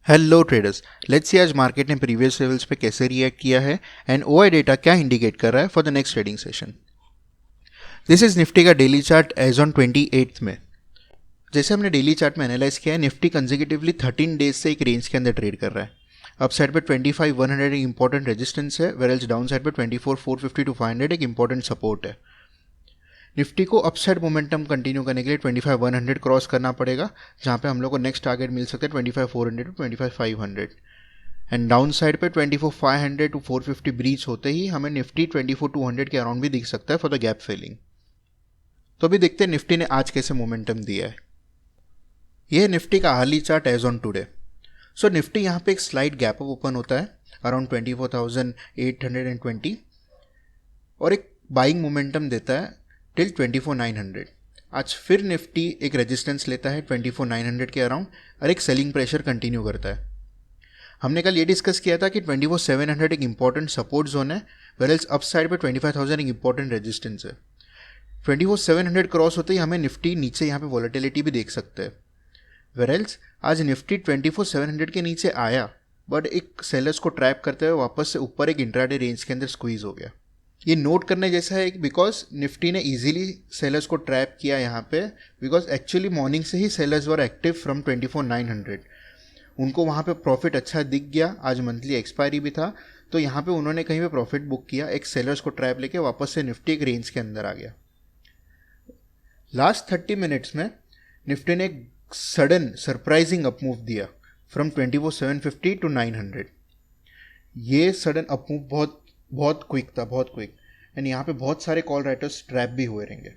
Hello traders, let's see आज market ने previous levels पे कैसे रिएक्ट किया है एंड ओआई डेटा क्या इंडिकेट कर रहा है for the next trading session. This is Nifty का डेली चार्ट एज ऑन 28 में। जैसे हमने डेली चार्ट में एनालाइज किया है, निफ्टी कंसेक्यूटिवली 13 डेज से एक रेंज के अंदर ट्रेड कर रहा है। अप साइड पे 25,100 एक इंपॉर्टेंट रेजिस्टेंस है, वेयर एल्स डाउन साइड पे 24,450 टू 500 एक इंपॉर्टेंट सपोर्ट है। निफ्टी को अपसाइड मोमेंटम कंटिन्यू करने के लिए 25,100 क्रॉस करना पड़ेगा, जहाँ पे हम लोग को नेक्स्ट टारगेट मिल सकता है 25,400 टू 25,500 एंड डाउन साइड पे 24,500 टू 450 ब्रीच होते ही हमें निफ्टी 24,200 के अराउंड भी दिख सकता है फॉर द गैप फिलिंग। तो अभी देखते हैं निफ्टी ने आज कैसे मोमेंटम दिया है। यह है निफ्टी का hourly chart as on today. So Nifty यहाँ पे एक स्लाइड गैप अप ओपन होता है अराउंड 24,820 और एक बाइंग मोमेंटम देता है टिल 24,900। आज फिर निफ्टी एक रेजिस्टेंस लेता है 24,900 के अराउंड और एक सेलिंग प्रेशर कंटिन्यू करता है। हमने कल ये डिस्कस किया था कि 24,700 एक इंपॉर्टेंट सपोर्ट जोन है, वेयरएल्स अप साइड पे 25,000 एक इंपॉर्टेंट रेजिस्टेंस है। 24,700 क्रॉस होते ही हमें निफ्टी नीचे यहाँ पे वॉलेटिलिटी भी देख सकते हैं। वेयरएल्स आज निफ्टी 24,700 के नीचे आया, बट एक सेलर्स को ट्रैप करते हुए वापस से ऊपर एक इंट्राडे रेंज के अंदर स्क्वीज हो गया। ये नोट करने जैसा है बिकॉज निफ्टी ने इजीली सेलर्स को ट्रैप किया यहाँ पे, बिकॉज एक्चुअली मॉर्निंग से ही सेलर्स वर एक्टिव फ्रॉम 24,900। उनको वहाँ पे प्रॉफिट अच्छा दिख गया, आज मंथली एक्सपायरी भी था, तो यहाँ पे उन्होंने कहीं पे प्रॉफिट बुक किया, एक सेलर्स को ट्रैप लेके वापस से निफ्टी एक रेंज के अंदर आ गया। लास्ट 30 मिनट्स में निफ्टी ने एक सडन सरप्राइजिंग अपमूव दिया फ्रॉम 24,750 टू 900। ये सडन अपमूव बहुत क्विक था, बहुत क्विक, एंड यहाँ पे बहुत सारे कॉल राइटर्स ट्रैप भी हुए रहेंगे।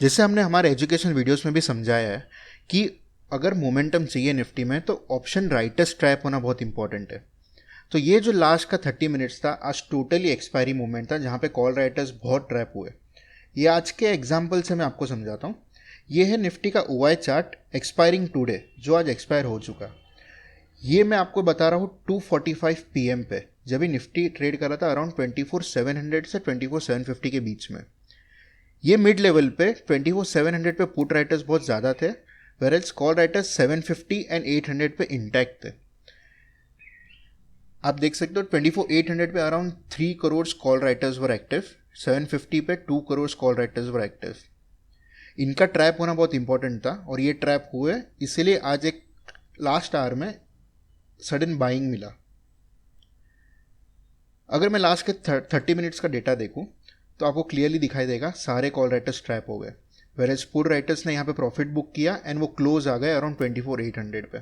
जैसे हमने हमारे एजुकेशन वीडियोस में भी समझाया है कि अगर मोमेंटम चाहिए निफ्टी में तो ऑप्शन राइटर्स ट्रैप होना बहुत इंपॉर्टेंट है। तो ये जो लास्ट का 30 मिनट्स था, आज टोटली एक्सपायरी मूवमेंट था जहाँ पे कॉल राइटर्स बहुत ट्रैप हुए। ये आज के एग्जाम्पल से मैं आपको समझाता हूँ। ये है निफ्टी का ओआई चार्ट एक्सपायरिंग टुडे, जो आज एक्सपायर हो चुका। ये मैं आपको बता रहा हूँ 2:45 PM पे, जब भी निफ्टी ट्रेड कर रहा था अराउंड 24,700 से 24,750 के बीच में। ये मिड लेवल पे 24,700 पे पुट राइटर्स बहुत ज़्यादा थे, वेयरएल्स कॉल राइटर्स 750 एंड 800 पे इंटैक्ट थे। आप देख सकते हो 24,800 पे around 3 crore call writers were active, 750 पे 2 crore call writers were active. इनका ट्रैप होना बहुत इंपॉर्टेंट था और ये ट्रैप हुए, इसीलिए आज एक लास्ट आवर में सडन बाइंग मिला। अगर मैं लास्ट के 30 मिनट्स का डेटा देखूं तो आपको क्लियरली दिखाई देगा सारे कॉल राइटर्स ट्रैप हो गए, वेयरएज पुट राइटर्स ने यहाँ पे प्रॉफिट बुक किया एंड वो क्लोज आ गए अराउंड 24,800 पे।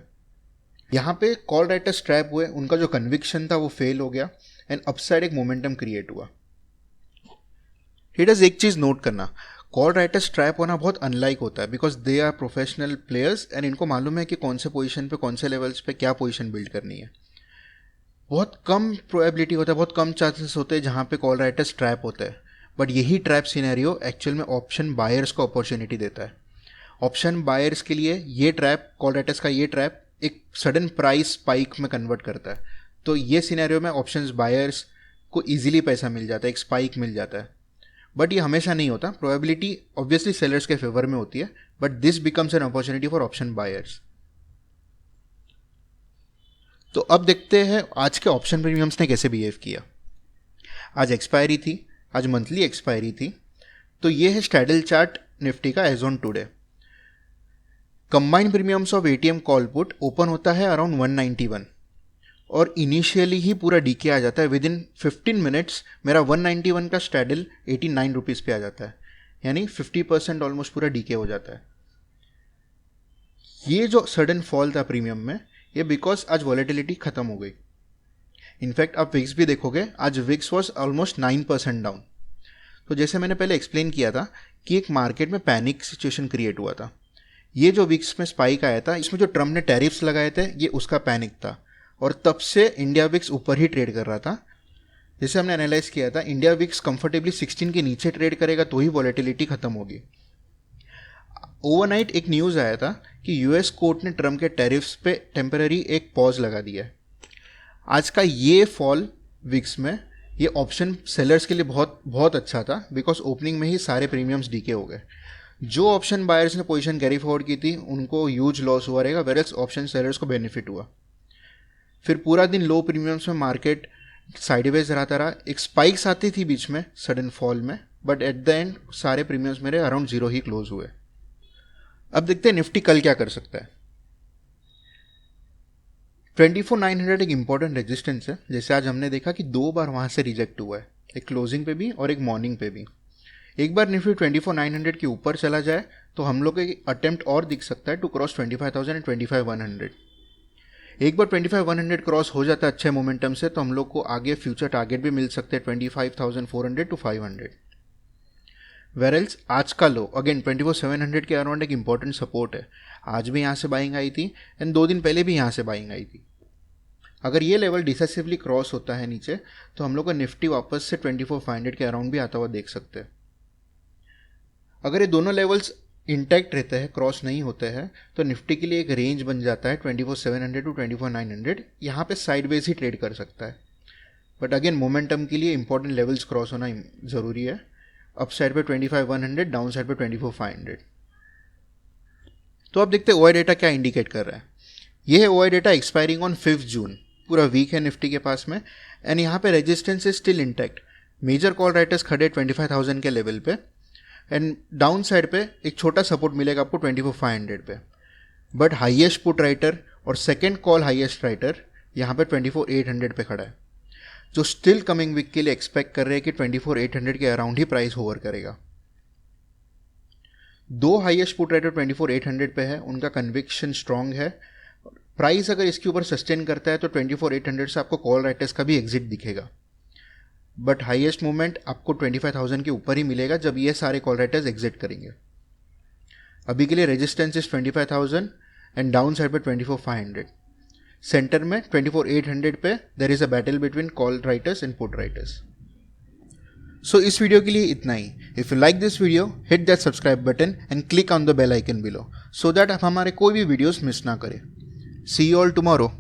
यहाँ पे कॉल राइटर्स ट्रैप हुए, उनका जो कन्विक्शन था वो फेल हो गया एंड अपसाइड एक मोमेंटम क्रिएट हुआ। ट्रेडर्स एक चीज़ नोट करना, कॉल राइटर्स ट्रैप होना बहुत अनलाइक होता है because they are professional players and इनको मालूम है कि कौन से पोजीशन पे कौन से लेवल्स पे क्या पोजीशन बिल्ड करनी है। बहुत कम प्रोबेबिलिटी होता है, बहुत कम चांसेस होते हैं जहाँ पे कॉल राइटर्स ट्रैप होते हैं, बट यही ट्रैप सिनेरियो एक्चुअल में ऑप्शन बायर्स को अपॉर्चुनिटी देता है। ऑप्शन बायर्स के लिए ये ट्रैप, कॉल राइटर्स का ये ट्रैप एक सडन प्राइस स्पाइक में कन्वर्ट करता है। तो ये सिनेरियो में ऑप्शंस बायर्स को इजीली पैसा मिल जाता है, एक स्पाइक मिल जाता है, बट ये हमेशा नहीं होता। प्रोबेबिलिटी ऑब्वियसली सेलर्स के फेवर में होती है, but this becomes an opportunity for option buyers. तो अब देखते हैं आज के ऑप्शन प्रीमियम्स ने कैसे बिहेव किया। आज एक्सपायरी थी, आज मंथली एक्सपायरी थी। तो ये है स्टैडल चार्ट निफ्टी का as on today. Combined premiums of ATM call put open होता है अराउंड 191 और इनिशियली ही पूरा डीके आ जाता है। विद इन 15 मिनट्स मेरा 191 का स्टैडल 89 रुपीज़ पे आ जाता है, यानी 50% ऑलमोस्ट पूरा डीके हो जाता है। ये जो सडन फॉल था प्रीमियम में, ये बिकॉज आज वॉलेटिलिटी खत्म हो गई। इनफैक्ट आप विक्स भी देखोगे, आज विक्स वॉज ऑलमोस्ट 9% डाउन। तो जैसे मैंने पहले एक्सप्लेन किया था कि एक मार्केट में पैनिक सिचुएशन क्रिएट हुआ था। ये जो विक्स में स्पाइक आया था, इसमें जो ट्रम्प ने टैरिफ्स लगाए थे, ये उसका पैनिक था और तब से इंडिया विक्स ऊपर ही ट्रेड कर रहा था। जैसे हमने एनालाइज किया था, इंडिया विक्स कंफर्टेबली 16 के नीचे ट्रेड करेगा तो ही वॉलेटिलिटी खत्म होगी। ओवरनाइट एक न्यूज़ आया था कि यूएस कोर्ट ने ट्रम्प के टैरिफ्स पे टेम्पररी एक पॉज लगा दिया है। आज का ये फॉल विक्स में, ये ऑप्शन सेलर्स के लिए बहुत बहुत अच्छा था बिकॉज ओपनिंग में ही सारे प्रीमियम्स डीके हो गए। जो ऑप्शन बायर्स ने पोजीशन कैरी फॉरवर्ड की थी उनको ह्यूज लॉस हुआ रहेगा, वेयरएल्स ऑप्शन सेलर्स को बेनिफिट हुआ। फिर पूरा दिन लो प्रीमियम्स में मार्केट साइडवेज रहता रहा, एक स्पाइक्स आती थी बीच में सडन फॉल में, बट एट द एंड सारे प्रीमियम्स मेरे अराउंड 0 ही क्लोज हुए। अब देखते हैं निफ्टी कल क्या कर सकता है। 24,900 एक इंपॉर्टेंट रेजिस्टेंस है, जैसे आज हमने देखा कि 2 बार वहाँ से रिजेक्ट हुआ है, एक क्लोजिंग पे भी और एक मॉर्निंग पे भी। एक बार निफ्टी 24,900 के ऊपर चला जाए तो हम लोग एक अटेम्प्ट और दिख सकता है टू क्रॉस 25,000 एंड 25,100। एक बार 25,100 क्रॉस हो जाता है अच्छे मोमेंटम से, तो हम लोग को आगे फ्यूचर टारगेट भी मिल सकते हैं 25,400 टू 500। वेरेल्स आज का लो अगेन 24,700 के अराउंड एक इंपॉर्टेंट सपोर्ट है। आज भी यहाँ से बाइंग आई थी एंड 2 दिन पहले भी यहाँ से बाइंग आई थी। अगर ये लेवल डिसेसिवली क्रॉस होता है नीचे, तो हम लोग का निफ्टी वापस से 24,500 के अराउंड भी आता हुआ देख सकते हैं। अगर ये दोनों लेवल्स इंटैक्ट रहते हैं, क्रॉस नहीं होते हैं, तो निफ्टी के लिए एक रेंज बन जाता है 24,700 टू 24,900। यहाँ पे साइडवेज ही ट्रेड कर सकता है, बट अगेन मोमेंटम के लिए इंपॉर्टेंट लेवल्स क्रॉस होना ज़रूरी है। अप साइड पे 25,100, डाउन साइड पे 24,500। तो अब देखते हैं ओआई डेटा क्या इंडिकेट कर रहा है। ये है ओआई डेटा एक्सपायरिंग ऑन 5 जून। पूरा वीक है निफ्टी के पास में एंड यहाँ पे resistance is still intact. Major call writers खड़े 25,000 के लेवल पे एंड डाउन साइड पे एक छोटा सपोर्ट मिलेगा आपको 24,500 पे। बट हाईएस्ट पुट राइटर और सेकेंड कॉल हाईएस्ट राइटर यहाँ पे 24,800 पे खड़ा है, जो स्टिल कमिंग वीक के लिए एक्सपेक्ट कर रहे हैं कि 24,800 के अराउंड ही प्राइस होवर करेगा। 2 हाईएस्ट पुट राइटर 24,800 पे है, उनका कन्विक्शन स्ट्रांग है। प्राइस अगर इसके ऊपर सस्टेन करता है तो 24,800 से आपको कॉल राइटर्स का भी एग्जिट दिखेगा, बट हाईएस्ट मूवमेंट आपको 25,000 के ऊपर ही मिलेगा जब ये सारे कॉल राइटर्स एग्जिट करेंगे। अभी के लिए resistance is 25,000 and down side पे 24,500। सेंटर में 24,800 पे there is a battle between call writers and put writers. So इस वीडियो के लिए इतना ही। If you like this video, hit that subscribe button and click on the bell icon below so that आप हमारे कोई भी वीडियोस मिस ना करें। See you all tomorrow.